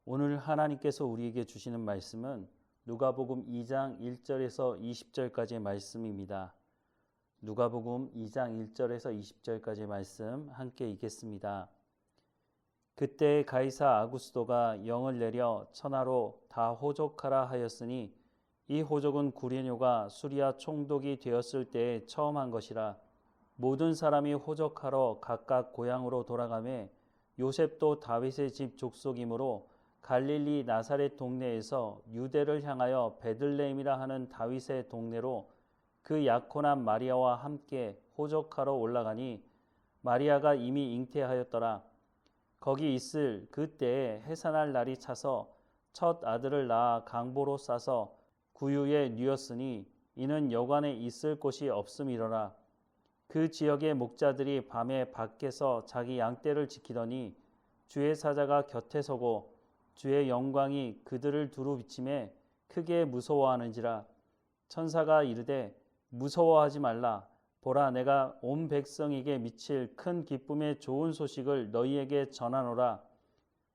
오늘 하나님께서 우리에게 주시는 말씀은 누가복음 2장 1절에서 20절까지의 말씀입니다. 누가복음 2장 1절에서 20절까지의 말씀 함께 읽겠습니다. 그때 가이사 아구스도가 영을 내려 천하로 다 호족하라 하였으니 이 호족은 구레뇨가 수리아 총독이 되었을 때에 처음 한 것이라. 모든 사람이 호족하러 각각 고향으로 돌아가매 요셉도 다윗의 집 족속이므로 갈릴리 나사렛 동네에서 유대를 향하여 베들레헴이라 하는 다윗의 동네로 그 약혼한 마리아와 함께 호적하러 올라가니 마리아가 이미 잉태하였더라. 거기 있을 그때에 해산할 날이 차서 첫 아들을 낳아 강보로 싸서 구유에 뉘었으니 이는 여관에 있을 곳이 없음이로라. 그 지역의 목자들이 밤에 밖에서 자기 양떼를 지키더니 주의 사자가 곁에 서고 주의 영광이 그들을 두루 비침에 크게 무서워하는지라. 천사가 이르되 무서워하지 말라. 보라, 내가 온 백성에게 미칠 큰 기쁨의 좋은 소식을 너희에게 전하노라.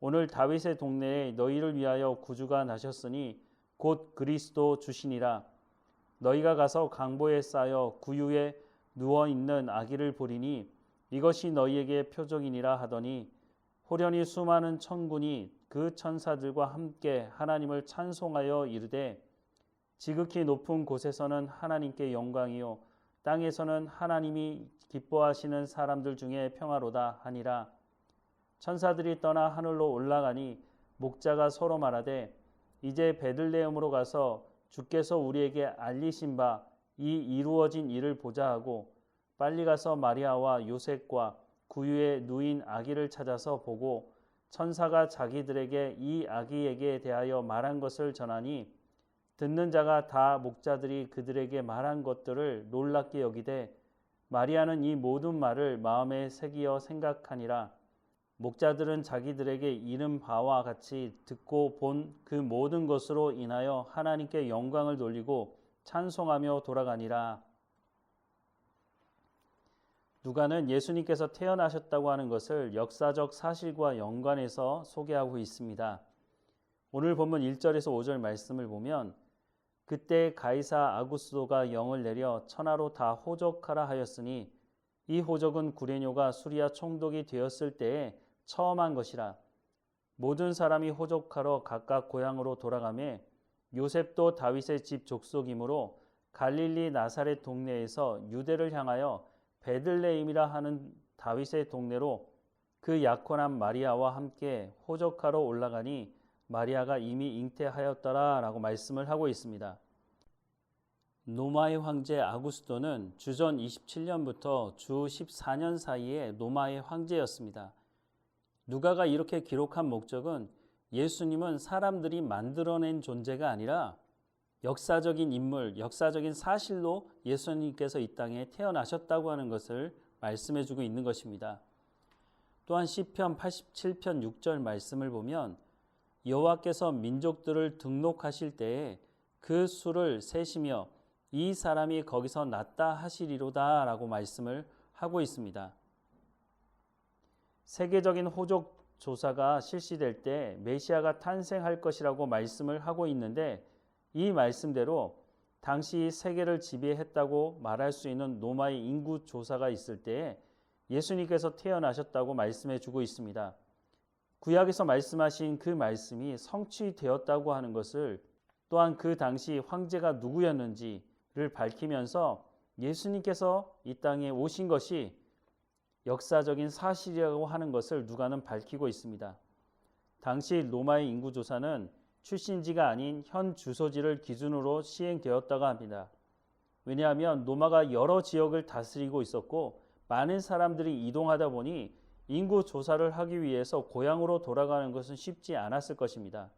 오늘 다윗의 동네에 너희를 위하여 구주가 나셨으니 곧 그리스도 주시니라. 너희가 가서 강보에 쌓여 구유에 누워있는 아기를 보리니 이것이 너희에게 표적이니라 하더니 호련히 수많은 천군이 그 천사들과 함께 하나님을 찬송하여 이르되 지극히 높은 곳에서는 하나님께 영광이요 땅에서는 하나님이 기뻐하시는 사람들 중에 평화로다 하니라. 천사들이 떠나 하늘로 올라가니 목자가 서로 말하되 이제 베들레헴으로 가서 주께서 우리에게 알리신 바 이 이루어진 일을 보자 하고 빨리 가서 마리아와 요셉과 구유에 누인 아기를 찾아서 보고 천사가 자기들에게 이 아기에게 대하여 말한 것을 전하니 듣는 자가 다 목자들이 그들에게 말한 것들을 놀랍게 여기되 마리아는 이 모든 말을 마음에 새기어 생각하니라. 목자들은 자기들에게 이른 바와 같이 듣고 본 그 모든 것으로 인하여 하나님께 영광을 돌리고 찬송하며 돌아가니라. 누가는 예수님께서 태어나셨다고 하는 것을 역사적 사실과 연관해서 소개하고 있습니다. 오늘 본문 1절에서 5절 말씀을 보면 그때 가이사 아구스도가 영을 내려 천하로 다 호적하라 하였으니 이 호적은 구레뇨가 수리아 총독이 되었을 때에 처음 한 것이라. 모든 사람이 호적하러 각각 고향으로 돌아가매 요셉도 다윗의 집 족속이므로 갈릴리 나사렛 동네에서 유대를 향하여 베들레헴이라 하는 다윗의 동네로 그 약혼한 마리아와 함께 호적하러 올라가니 마리아가 이미 잉태하였더라 라고 말씀을 하고 있습니다. 로마의 황제 아구스도는 주전 27년부터 주 14년 사이에 로마의 황제였습니다. 누가가 이렇게 기록한 목적은 예수님은 사람들이 만들어낸 존재가 아니라 역사적인 인물, 역사적인 사실로 예수님께서 이 땅에 태어나셨다고 하는 것을 말씀해주고 있는 것입니다. 또한 시편 87편 6절 말씀을 보면 여호와께서 민족들을 등록하실 때에 그 수를 세시며 이 사람이 거기서 났다 하시리로다 라고 말씀을 하고 있습니다. 세계적인 호족 조사가 실시될 때 메시아가 탄생할 것이라고 말씀을 하고 있는데 이 말씀대로 당시 세계를 지배했다고 말할 수 있는 로마의 인구 조사가 있을 때에 예수님께서 태어나셨다고 말씀해 주고 있습니다. 구약에서 말씀하신 그 말씀이 성취되었다고 하는 것을 또한 그 당시 황제가 누구였는지를 밝히면서 예수님께서 이 땅에 오신 것이 역사적인 사실이라고 하는 것을 누가는 밝히고 있습니다. 당시 로마의 인구조사는 출신지가 아닌 현 주소지를 기준으로 시행되었다고 합니다. 왜냐하면 로마가 여러 지역을 다스리고 있었고 많은 사람들이 이동하다 보니 인구조사를 하기 위해서 고향으로 돌아가는 것은 쉽지 않았을 것입니다.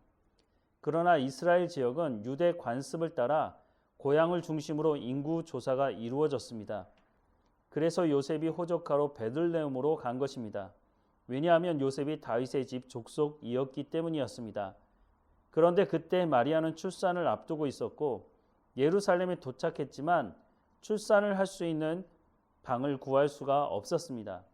그러나 이스라엘 지역은 유대 관습을 따라 고향을 중심으로 인구조사가 이루어졌습니다. 그래서 요셉이 호적하러 베들레헴으로 간 것입니다. 왜냐하면 요셉이 다윗의 집 족속이었기 때문이었습니다. 그런데 그때 마리아는 출산을 앞두고 있었고 예루살렘에 도착했지만 출산을 할 수 있는 방을 구할 수가 없었습니다.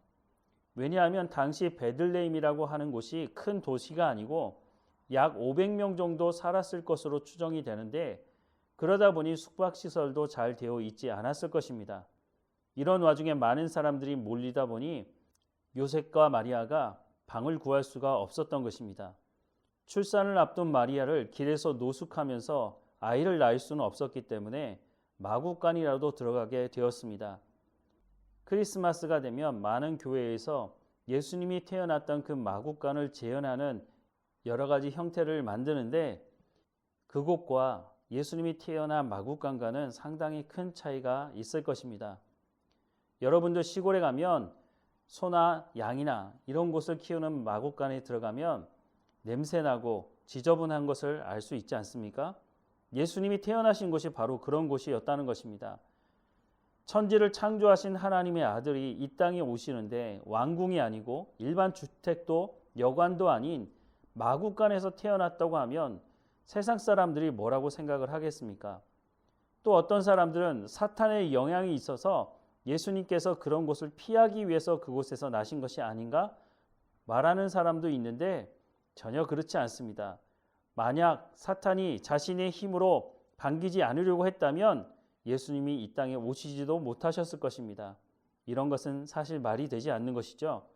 왜냐하면 당시 베들레헴이라고 하는 곳이 큰 도시가 아니고 약 500명 정도 살았을 것으로 추정이 되는데 그러다 보니 숙박시설도 잘 되어 있지 않았을 것입니다. 이런 와중에 많은 사람들이 몰리다 보니 요셉과 마리아가 방을 구할 수가 없었던 것입니다. 출산을 앞둔 마리아를 길에서 노숙하면서 아이를 낳을 수는 없었기 때문에 마구간이라도 들어가게 되었습니다. 크리스마스가 되면 많은 교회에서 예수님이 태어났던 그 마구간을 재현하는 여러 가지 형태를 만드는데 그곳과 예수님이 태어난 마구간과는 상당히 큰 차이가 있을 것입니다. 여러분들 시골에 가면 소나 양이나 이런 곳을 키우는 마구간에 들어가면 냄새나고 지저분한 것을 알 수 있지 않습니까? 예수님이 태어나신 곳이 바로 그런 곳이었다는 것입니다. 천지를 창조하신 하나님의 아들이 이 땅에 오시는데 왕궁이 아니고 일반 주택도 여관도 아닌 마구간에서 태어났다고 하면 세상 사람들이 뭐라고 생각을 하겠습니까? 또 어떤 사람들은 사탄의 영향이 있어서 예수님께서 그런 곳을 피하기 위해서 그곳에서 나신 것이 아닌가 말하는 사람도 있는데 전혀 그렇지 않습니다. 만약 사탄이 자신의 힘으로 반기지 않으려고 했다면 예수님이 이 땅에 오시지도 못하셨을 것입니다. 이런 것은 사실 말이 되지 않는 것이죠.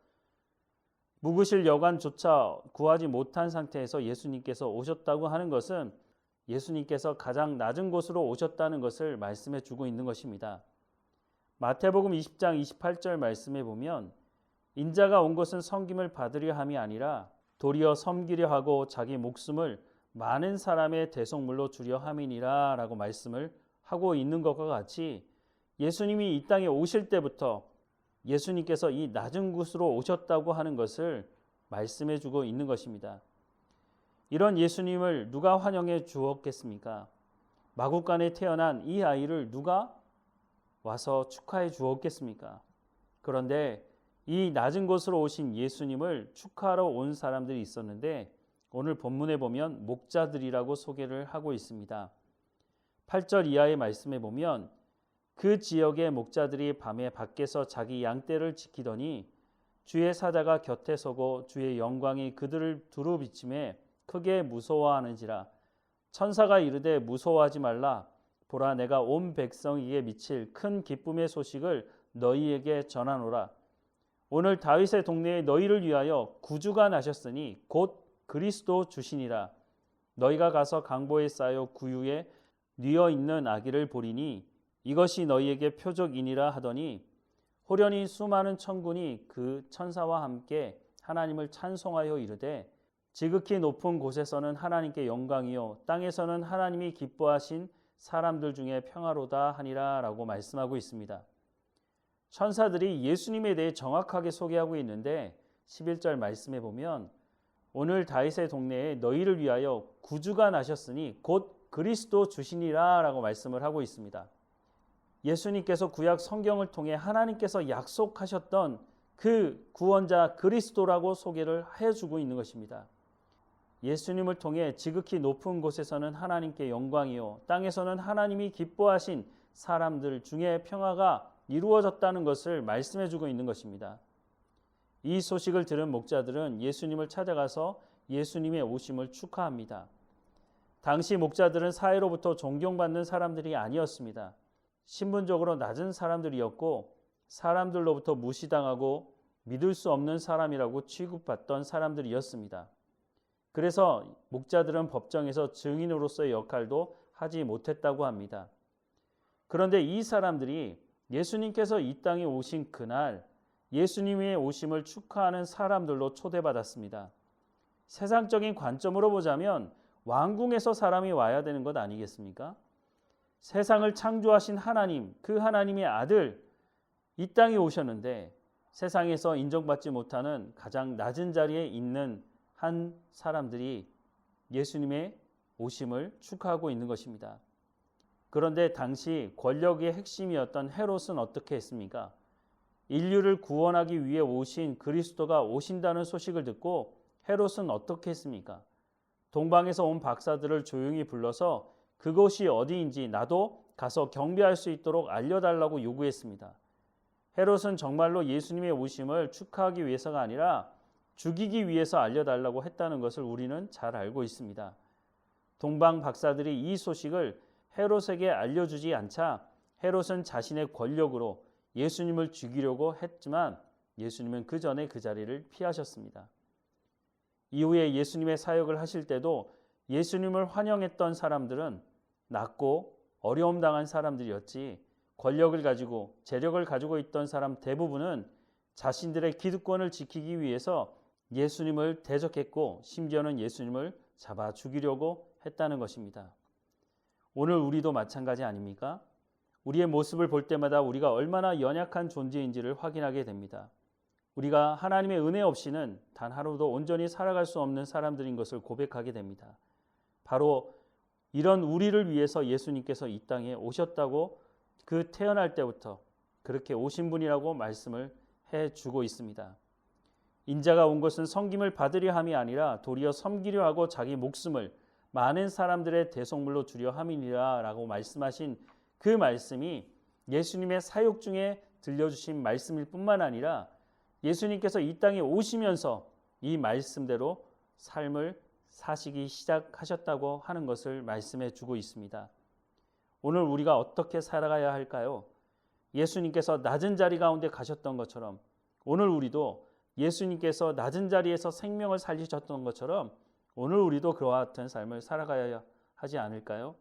묵으실 여관조차 구하지 못한 상태에서 예수님께서 오셨다고 하는 것은 예수님께서 가장 낮은 곳으로 오셨다는 것을 말씀해 주고 있는 것입니다. 마태복음 20장 28절 말씀에 보면 인자가 온 것은 섬김을 받으려 함이 아니라 도리어 섬기려 하고 자기 목숨을 많은 사람의 대속물로 주려 함이니라 라고 말씀을 하고 있는 것과 같이 예수님이 이 땅에 오실 때부터 예수님께서 이 낮은 곳으로 오셨다고 하는 것을 말씀해 주고 있는 것입니다. 이런 예수님을 누가 환영해 주었겠습니까? 마구간에 태어난 이 아이를 누가 와서 축하해 주었겠습니까? 그런데 이 낮은 곳으로 오신 예수님을 축하하러 온 사람들이 있었는데 오늘 본문에 보면 목자들이라고 소개를 하고 있습니다. 8절 이하의 말씀에 보면 그 지역의 목자들이 밤에 밖에서 자기 양떼를 지키더니 주의 사자가 곁에 서고 주의 영광이 그들을 두루 비침에 크게 무서워하는지라. 천사가 이르되 무서워하지 말라. 보라 내가 온 백성에게 미칠 큰 기쁨의 소식을 너희에게 전하노라. 오늘 다윗의 동네에 너희를 위하여 구주가 나셨으니 곧 그리스도 주시니라. 너희가 가서 강보에 쌓여 구유에 뉘어 있는 아기를 보리니 이것이 너희에게 표적이니라 하더니 호련히 수많은 천군이 그 천사와 함께 하나님을 찬송하여 이르되 지극히 높은 곳에서는 하나님께 영광이요 땅에서는 하나님이 기뻐하신 사람들 중에 평화로다 하니라 라고 말씀하고 있습니다. 천사들이 예수님에 대해 정확하게 소개하고 있는데 11절 말씀에 보면 오늘 다윗의 동네에 너희를 위하여 구주가 나셨으니 곧 그리스도 주시니라 라고 말씀을 하고 있습니다. 예수님께서 구약 성경을 통해 하나님께서 약속하셨던 그 구원자 그리스도라고 소개를 해주고 있는 것입니다. 예수님을 통해 지극히 높은 곳에서는 하나님께 영광이요 땅에서는 하나님이 기뻐하신 사람들 중에 평화가 이루어졌다는 것을 말씀해주고 있는 것입니다. 이 소식을 들은 목자들은 예수님을 찾아가서 예수님의 오심을 축하합니다. 당시 목자들은 사회로부터 존경받는 사람들이 아니었습니다. 신분적으로 낮은 사람들이었고 사람들로부터 무시당하고 믿을 수 없는 사람이라고 취급받던 사람들이었습니다. 그래서 목자들은 법정에서 증인으로서의 역할도 하지 못했다고 합니다. 그런데 이 사람들이 예수님께서 이 땅에 오신 그날 예수님의 오심을 축하하는 사람들로 초대받았습니다. 세상적인 관점으로 보자면 왕궁에서 사람이 와야 되는 것 아니겠습니까? 세상을 창조하신 하나님, 그 하나님의 아들 이 땅에 오셨는데 세상에서 인정받지 못하는 가장 낮은 자리에 있는 한 사람들이 예수님의 오심을 축하하고 있는 것입니다. 그런데 당시 권력의 핵심이었던 헤롯은 어떻게 했습니까? 인류를 구원하기 위해 오신 그리스도가 오신다는 소식을 듣고 헤롯은 어떻게 했습니까? 동방에서 온 박사들을 조용히 불러서 그곳이 어디인지 나도 가서 경배할 수 있도록 알려달라고 요구했습니다. 헤롯은 정말로 예수님의 오심을 축하하기 위해서가 아니라 죽이기 위해서 알려달라고 했다는 것을 우리는 잘 알고 있습니다. 동방 박사들이 이 소식을 헤롯에게 알려주지 않자 헤롯은 자신의 권력으로 예수님을 죽이려고 했지만 예수님은 그 전에 그 자리를 피하셨습니다. 이후에 예수님의 사역을 하실 때도 예수님을 환영했던 사람들은 낮고 어려움 당한 사람들이었지, 권력을 가지고 재력을 가지고 있던 사람 대부분은 자신들의 기득권을 지키기 위해서 예수님을 대적했고 심지어는 예수님을 잡아 죽이려고 했다는 것입니다. 오늘 우리도 마찬가지 아닙니까? 우리의 모습을 볼 때마다 우리가 얼마나 연약한 존재인지를 확인하게 됩니다. 우리가 하나님의 은혜 없이는 단 하루도 온전히 살아갈 수 없는 사람들인 것을 고백하게 됩니다. 바로 이런 우리를 위해서 예수님께서 이 땅에 오셨다고 그 태어날 때부터 그렇게 오신 분이라고 말씀을 해주고 있습니다. 인자가 온 것은 섬김을 받으려 함이 아니라 도리어 섬기려 하고 자기 목숨을 많은 사람들의 대속물로 주려 함이니라 라고 말씀하신 그 말씀이 예수님의 사역 중에 들려주신 말씀일 뿐만 아니라 예수님께서 이 땅에 오시면서 이 말씀대로 삶을 사시기 시작하셨다고 하는 것을 말씀해 주고 있습니다. 오늘 우리가 어떻게 살아가야 할까요? 예수님께서 낮은 자리 가운데 가셨던 것처럼 오늘 우리도 예수님께서 낮은 자리에서 생명을 살리셨던 것처럼 오늘 우리도 그와 같은 삶을 살아가야 하지 않을까요?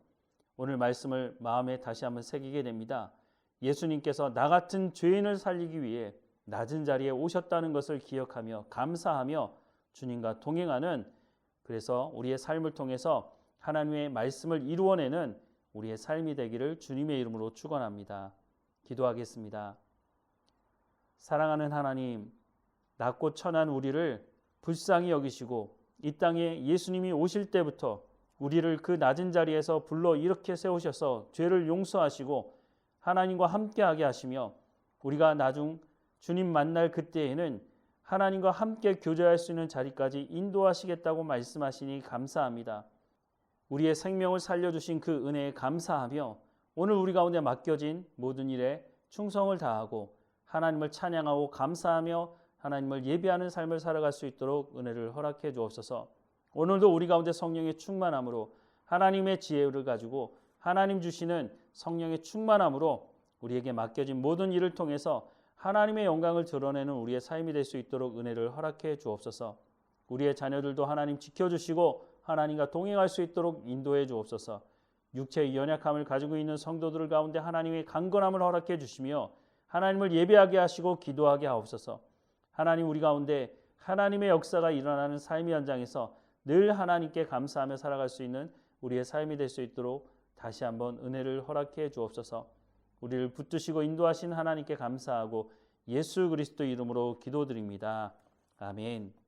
오늘 말씀을 마음에 다시 한번 새기게 됩니다. 예수님께서 나 같은 죄인을 살리기 위해 낮은 자리에 오셨다는 것을 기억하며 감사하며 주님과 동행하는, 그래서 우리의 삶을 통해서 하나님의 말씀을 이루어내는 우리의 삶이 되기를 주님의 이름으로 축원합니다. 기도하겠습니다. 사랑하는 하나님, 낮고 천한 우리를 불쌍히 여기시고 이 땅에 예수님이 오실 때부터 우리를 그 낮은 자리에서 불러 이렇게 세우셔서 죄를 용서하시고 하나님과 함께하게 하시며 우리가 나중 주님 만날 그때에는 하나님과 함께 교제할 수 있는 자리까지 인도하시겠다고 말씀하시니 감사합니다. 우리의 생명을 살려주신 그 은혜에 감사하며 오늘 우리 가운데 맡겨진 모든 일에 충성을 다하고 하나님을 찬양하고 감사하며 하나님을 예배하는 삶을 살아갈 수 있도록 은혜를 허락해 주옵소서. 오늘도 우리 가운데 성령의 충만함으로 하나님의 지혜를 가지고 하나님 주시는 성령의 충만함으로 우리에게 맡겨진 모든 일을 통해서 하나님의 영광을 드러내는 우리의 삶이 될 수 있도록 은혜를 허락해 주옵소서. 우리의 자녀들도 하나님 지켜주시고 하나님과 동행할 수 있도록 인도해 주옵소서. 육체의 연약함을 가지고 있는 성도들 가운데 하나님의 강건함을 허락해 주시며 하나님을 예배하게 하시고 기도하게 하옵소서. 하나님, 우리 가운데 하나님의 역사가 일어나는 삶의 현장에서 늘 하나님께 감사하며 살아갈 수 있는 우리의 삶이 될 수 있도록 다시 한번 은혜를 허락해 주옵소서. 우리를 붙드시고 인도하신 하나님께 감사하고 예수 그리스도 이름으로 기도드립니다. 아멘.